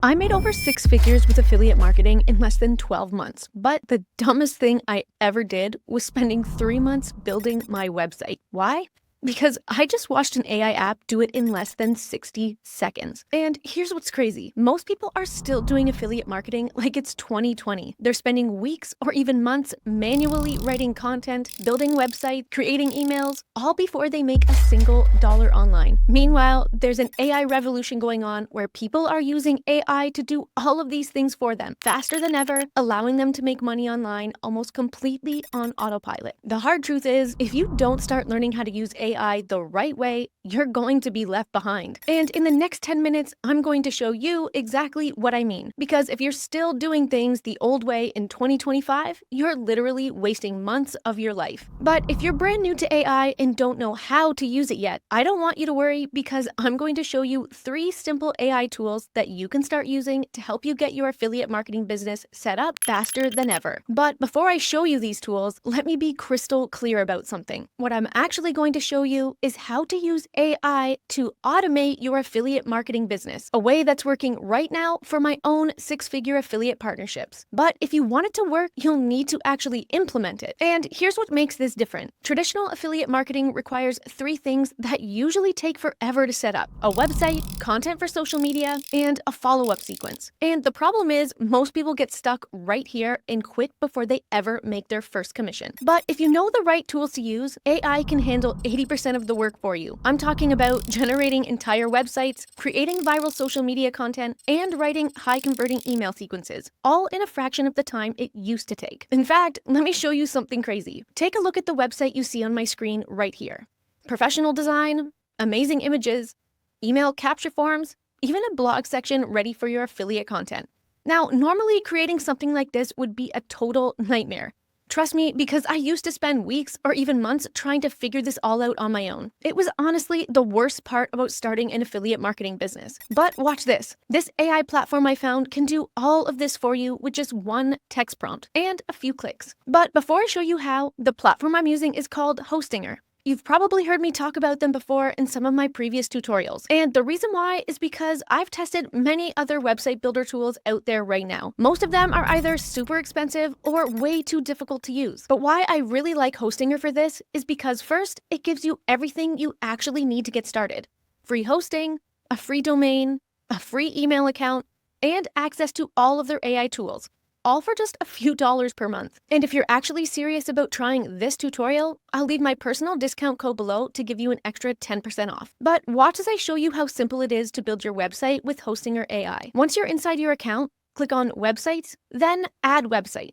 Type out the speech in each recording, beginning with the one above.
I made over 6 figures with affiliate marketing in less than 12 months, but the dumbest thing I ever did was spending 3 months building my website. Why? Because I just watched an AI app do it in less than 60 seconds. And here's what's crazy. Most people are still doing affiliate marketing like it's 2020. They're spending weeks or even months manually writing content, building websites, creating emails, all before they make a single dollar online. Meanwhile, there's an AI revolution going on where people are using AI to do all of these things for them faster than ever, allowing them to make money online almost completely on autopilot. The hard truth is, if you don't start learning how to use AI the right way, you're going to be left behind. And in the next 10 minutes, I'm going to show you exactly what I mean. Because if you're still doing things the old way in 2025, you're literally wasting months of your life. But if you're brand new to AI and don't know how to use it yet, I don't want you to worry because I'm going to show you 3 simple AI tools that you can start using to help you get your affiliate marketing business set up faster than ever. But before I show you these tools, let me be crystal clear about something. What I'm actually going to show you is how to use AI to automate your affiliate marketing business, a way that's working right now for my own 6-figure affiliate partnerships. But if you want it to work, you'll need to actually implement it. And here's what makes this different. Traditional affiliate marketing requires 3 things that usually take forever to set up: a website, content for social media, and a follow-up sequence. And the problem is, most people get stuck right here and quit before they ever make their first commission. But if you know the right tools to use, AI can handle 80% of the work for you. I'm talking about generating entire websites, creating viral social media content, and writing high-converting email sequences, all in a fraction of the time it used to take. In fact, let me show you something crazy. Take a look at the website you see on my screen right here. Professional design, amazing images, email capture forms, even a blog section ready for your affiliate content. Now, normally creating something like this would be a total nightmare. Trust me, because I used to spend weeks or even months trying to figure this all out on my own. It was honestly the worst part about starting an affiliate marketing business. But watch this. This AI platform I found can do all of this for you with just one text prompt and a few clicks. But before I show you how, the platform I'm using is called 𝗏𝗏𝗏. You've probably heard me talk about them before in some of my previous tutorials. And the reason why is because I've tested many other website builder tools out there right now. Most of them are either super expensive or way too difficult to use. But why I really like 𝗏𝗏𝗏 for this is because first, it gives you everything you actually need to get started. Free hosting, a free domain, a free email account, and access to all of their AI tools, all for just a few dollars per month. And if you're actually serious about trying this tutorial, I'll leave my personal discount code below to give you an extra 10% off. But watch as I show you how simple it is to build your website with 𝗏𝗏𝗏 AI. Once you're inside your account, click on Websites, then Add Website.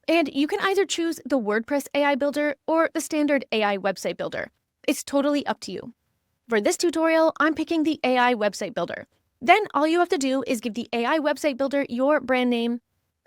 And you can either choose the WordPress AI Builder or the standard AI Website Builder. It's totally up to you. For this tutorial, I'm picking the AI Website Builder. Then all you have to do is give the AI Website Builder your brand name,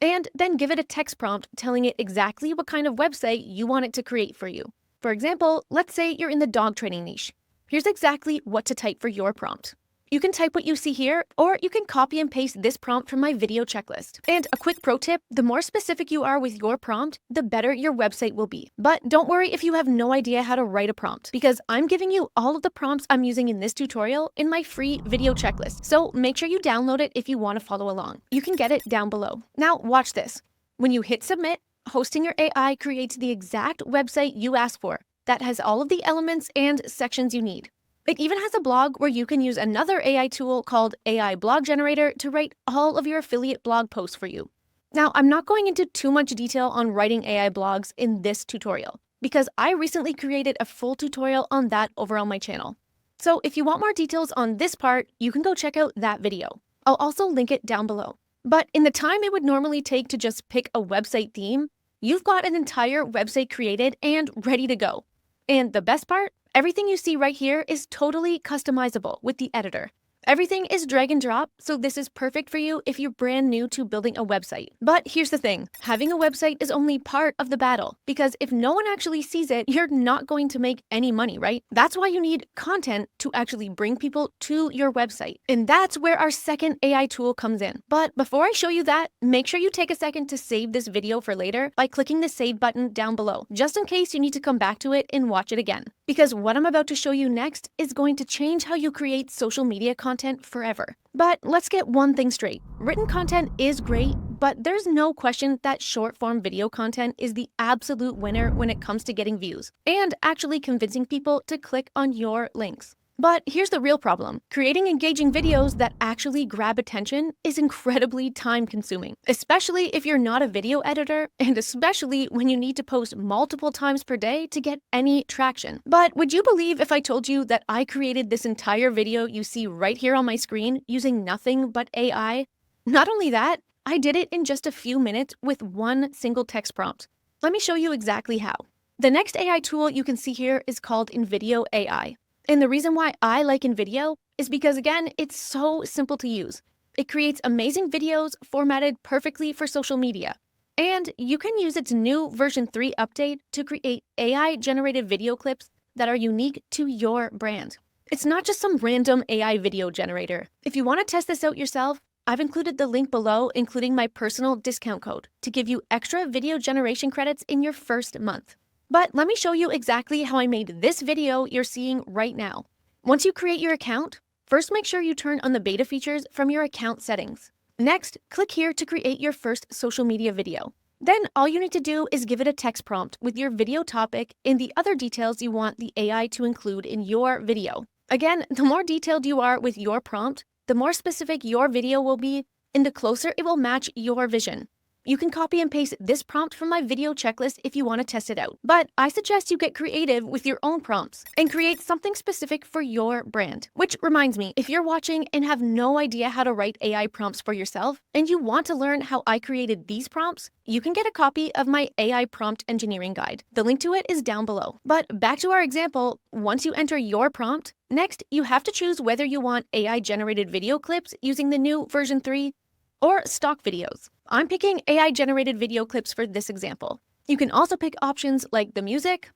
and then give it a text prompt telling it exactly what kind of website you want it to create for you. For example, let's say you're in the dog training niche. Here's exactly what to type for your prompt. You can type what you see here, or you can copy and paste this prompt from my video checklist. And a quick pro tip, the more specific you are with your prompt, the better your website will be. But don't worry if you have no idea how to write a prompt, because I'm giving you all of the prompts I'm using in this tutorial in my free video checklist. So make sure you download it if you want to follow along. You can get it down below. Now watch this. When you hit submit, 𝗏𝗏𝗏 AI creates the exact website you asked for that has all of the elements and sections you need. It even has a blog where you can use another AI tool called AI Blog Generator to write all of your affiliate blog posts for you. Now, I'm not going into too much detail on writing AI blogs in this tutorial, because I recently created a full tutorial on that over on my channel. So if you want more details on this part, you can go check out that video. I'll also link it down below. But in the time it would normally take to just pick a website theme, you've got an entire website created and ready to go. And the best part? Everything you see right here is totally customizable with the editor. Everything is drag and drop, so this is perfect for you if you're brand new to building a website. But here's the thing, having a website is only part of the battle, because if no one actually sees it, you're not going to make any money, right? That's why you need content to actually bring people to your website. And that's where our second AI tool comes in. But before I show you that, make sure you take a second to save this video for later by clicking the save button down below, just in case you need to come back to it and watch it again. Because what I'm about to show you next is going to change how you create social media content content forever. But let's get one thing straight. Written content is great, but there's no question that short-form video content is the absolute winner when it comes to getting views and actually convincing people to click on your links. But here's the real problem. Creating engaging videos that actually grab attention is incredibly time-consuming, especially if you're not a video editor, and especially when you need to post multiple times per day to get any traction. But would you believe if I told you that I created this entire video you see right here on my screen using nothing but AI? Not only that, I did it in just a few minutes with one single text prompt. Let me show you exactly how. The next AI tool you can see here is called 𝗏𝑣𝑑eo AI. And the reason why I like 𝗏𝑣𝑑eo is because, again, it's so simple to use. It creates amazing videos formatted perfectly for social media. And you can use its new version 3 update to create AI-generated video clips that are unique to your brand. It's not just some random AI video generator. If you want to test this out yourself, I've included the link below, including my personal discount code, to give you extra video generation credits in your first month. But let me show you exactly how I made this video you're seeing right now. Once you create your account, first make sure you turn on the beta features from your account settings. Next, click here to create your first social media video. Then all you need to do is give it a text prompt with your video topic and the other details you want the AI to include in your video. Again, the more detailed you are with your prompt, the more specific your video will be, and the closer it will match your vision. You can copy and paste this prompt from my video checklist if you want to test it out. But I suggest you get creative with your own prompts and create something specific for your brand. Which reminds me, if you're watching and have no idea how to write AI prompts for yourself, and you want to learn how I created these prompts, you can get a copy of my AI prompt engineering guide. The link to it is down below. But back to our example, once you enter your prompt, next you have to choose whether you want AI-generated video clips using the new version 3 or stock videos. I'm picking AI-generated video clips for this example. You can also pick options like the music,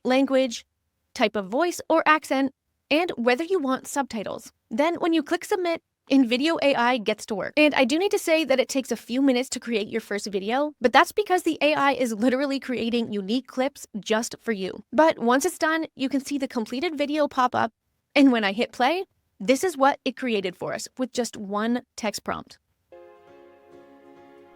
language, type of voice or accent, and whether you want subtitles. Then when you click submit, 𝗏𝑣𝑑eo AI gets to work. And I do need to say that it takes a few minutes to create your first video, but that's because the AI is literally creating unique clips just for you. But once it's done, you can see the completed video pop up, and when I hit play, this is what it created for us with just one text prompt.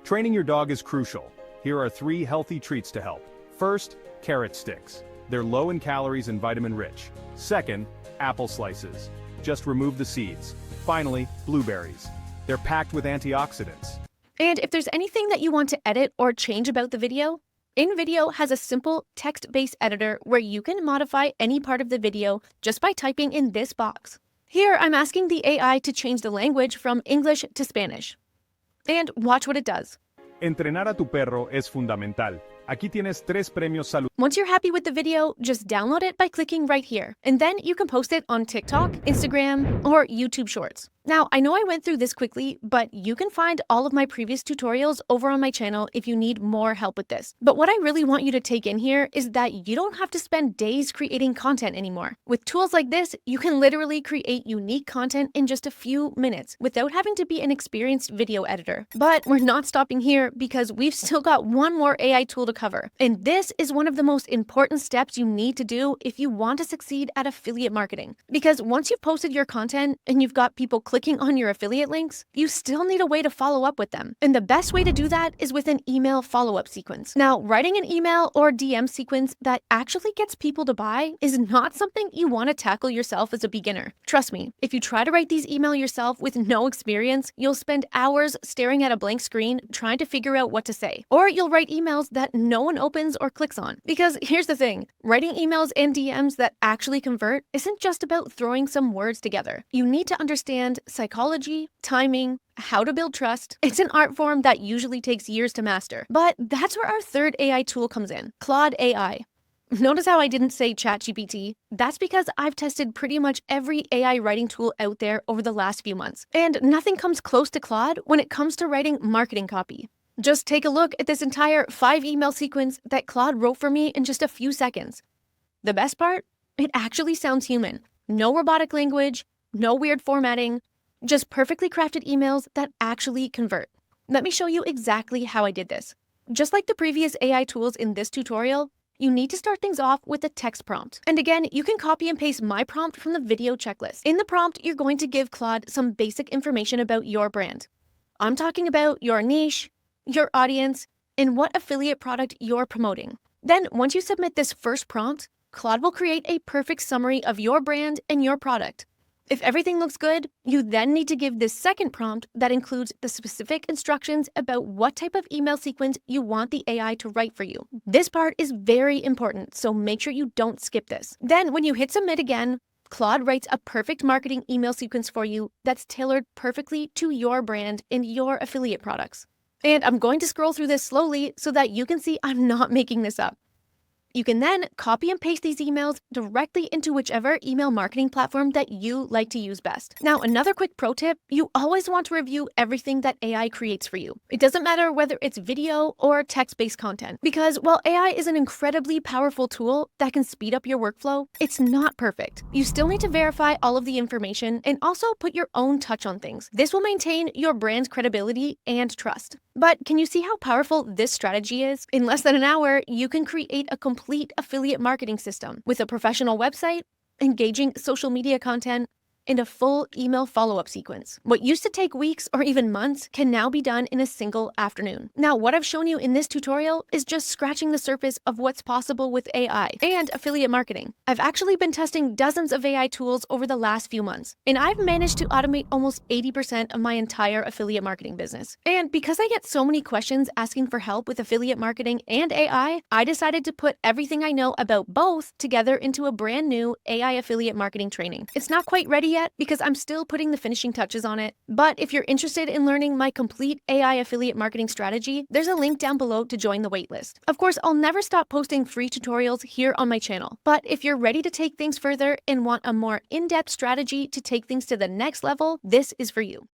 Training your dog is crucial. Here are 3 healthy treats to help. First, carrot sticks. They're low in calories and vitamin rich. Second, apple slices. Just remove the seeds. Finally, blueberries. They're packed with antioxidants. And if there's anything that you want to edit or change about the video, 𝗏𝑣𝑑eo has a simple text-based editor where you can modify any part of the video just by typing in this box. Here, I'm asking the AI to change the language from English to Spanish. And watch what it does. Entrenar a tu perro es fundamental. Aquí tienes 3 premios salud. Once you're happy with the video, just download it by clicking right here. And then you can post it on TikTok, Instagram, or YouTube Shorts. Now, I know I went through this quickly, but you can find all of my previous tutorials over on my channel if you need more help with this. But what I really want you to take in here is that you don't have to spend days creating content anymore. With tools like this, you can literally create unique content in just a few minutes without having to be an experienced video editor. But we're not stopping here because we've still got one more AI tool to cover. And this is one of the most important steps you need to do if you want to succeed at affiliate marketing. Because once you've posted your content and you've got people clicking on your affiliate links, you still need a way to follow up with them. And the best way to do that is with an email follow-up sequence. Now, writing an email or DM sequence that actually gets people to buy is not something you want to tackle yourself as a beginner. Trust me, if you try to write these emails yourself with no experience, you'll spend hours staring at a blank screen trying to figure out what to say. Or you'll write emails that no one opens or clicks on. Because here's the thing, writing emails and DMs that actually convert isn't just about throwing some words together. You need to understand psychology, timing, how to build trust. It's an art form that usually takes years to master. But that's where our third AI tool comes in, Claude AI. Notice how I didn't say ChatGPT? That's because I've tested pretty much every AI writing tool out there over the last few months. And nothing comes close to Claude when it comes to writing marketing copy. Just take a look at this entire 5-email sequence that Claude wrote for me in just a few seconds. The best part? It actually sounds human. No robotic language, no weird formatting, just perfectly crafted emails that actually convert. Let me show you exactly how I did this. Just like the previous AI tools in this tutorial, you need to start things off with a text prompt. And again, you can copy and paste my prompt from the video checklist. In the prompt, you're going to give Claude some basic information about your brand. I'm talking about your niche, your audience, and what affiliate product you're promoting. Then, once you submit this first prompt, Claude will create a perfect summary of your brand and your product. If everything looks good, you then need to give this second prompt that includes the specific instructions about what type of email sequence you want the AI to write for you. This part is very important, so make sure you don't skip this. Then, when you hit submit again, Claude writes a perfect marketing email sequence for you that's tailored perfectly to your brand and your affiliate products. And I'm going to scroll through this slowly so that you can see I'm not making this up. You can then copy and paste these emails directly into whichever email marketing platform that you like to use best. Now, another quick pro tip, you always want to review everything that AI creates for you. It doesn't matter whether it's video or text-based content, because while AI is an incredibly powerful tool that can speed up your workflow, it's not perfect. You still need to verify all of the information and also put your own touch on things. This will maintain your brand's credibility and trust. But can you see how powerful this strategy is? In less than an hour, you can create a complete affiliate marketing system with a professional website, engaging social media content, and a full email follow-up sequence. What used to take weeks or even months can now be done in a single afternoon. Now, what I've shown you in this tutorial is just scratching the surface of what's possible with AI and affiliate marketing. I've actually been testing dozens of AI tools over the last few months, and I've managed to automate almost 80% of my entire affiliate marketing business. And because I get so many questions asking for help with affiliate marketing and AI, I decided to put everything I know about both together into a brand new AI affiliate marketing training. It's not quite ready yet because I'm still putting the finishing touches on it. But if you're interested in learning my complete AI affiliate marketing strategy, there's a link down below to join the waitlist. Of course, I'll never stop posting free tutorials here on my channel. But if you're ready to take things further and want a more in-depth strategy to take things to the next level, this is for you.